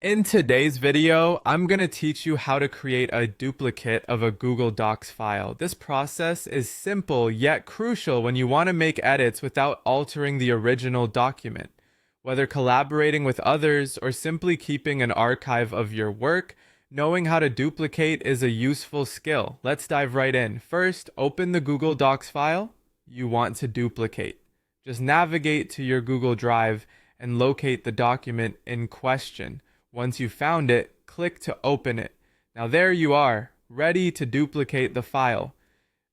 In today's video, I'm going to teach you how to create a duplicate of a Google Docs file. This process is simple yet crucial when you want to make edits without altering the original document. Whether collaborating with others or simply keeping an archive of your work, knowing how to duplicate is a useful skill. Let's dive right in. First, open the Google Docs file you want to duplicate. Just navigate to your Google Drive and locate the document in question. Once you've found it, click to open it. Now there you are, ready to duplicate the file.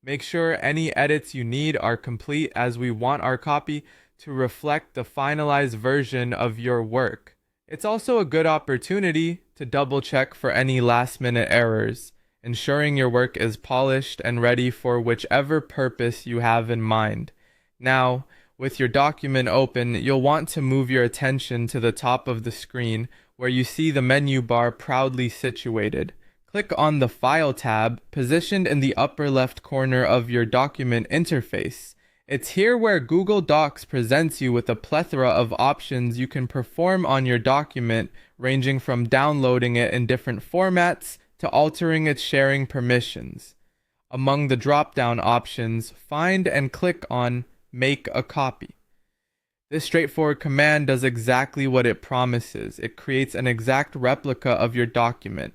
Make sure any edits you need are complete, as we want our copy to reflect the finalized version of your work. It's also a good opportunity to double check for any last-minute errors, ensuring your work is polished and ready for whichever purpose you have in mind. Now, with your document open, you'll want to move your attention to the top of the screen where you see the menu bar proudly situated. Click on the File tab positioned in the upper left corner of your document interface. It's here where Google Docs presents you with a plethora of options you can perform on your document, ranging from downloading it in different formats to altering its sharing permissions. Among the drop-down options, find and click on Make a Copy. This straightforward command does exactly what it promises. It creates an exact replica of your document.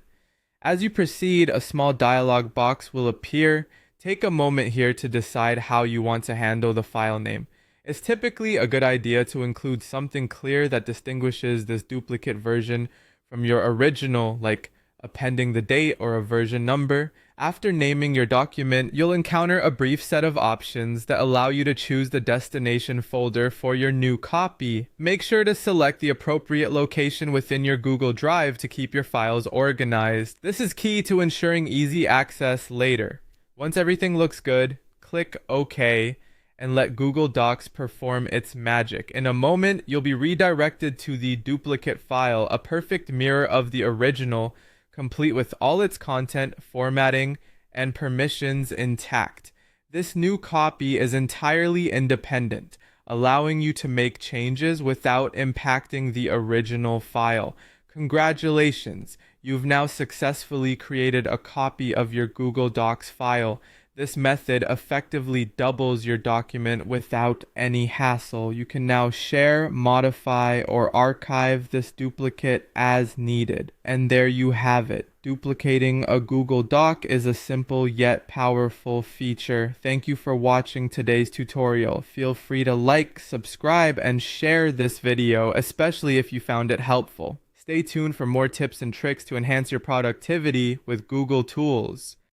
As you proceed, a small dialog box will appear. Take a moment here to decide how you want to handle the file name. It's typically a good idea to include something clear that distinguishes this duplicate version from your original, like appending the date or a version number. After naming your document, you'll encounter a brief set of options that allow you to choose the destination folder for your new copy. Make sure to select the appropriate location within your Google Drive to keep your files organized. This is key to ensuring easy access later. Once everything looks good, click OK and let Google Docs perform its magic. In a moment, you'll be redirected to the duplicate file, a perfect mirror of the original, complete with all its content, formatting, and permissions intact. This new copy is entirely independent, allowing you to make changes without impacting the original file. Congratulations! You've now successfully created a copy of your Google Docs file. This method effectively doubles your document without any hassle. You can now share, modify, or archive this duplicate as needed. And there you have it. Duplicating a Google Doc is a simple yet powerful feature. Thank you for watching today's tutorial. Feel free to like, subscribe, and share this video, especially if you found it helpful. Stay tuned for more tips and tricks to enhance your productivity with Google tools.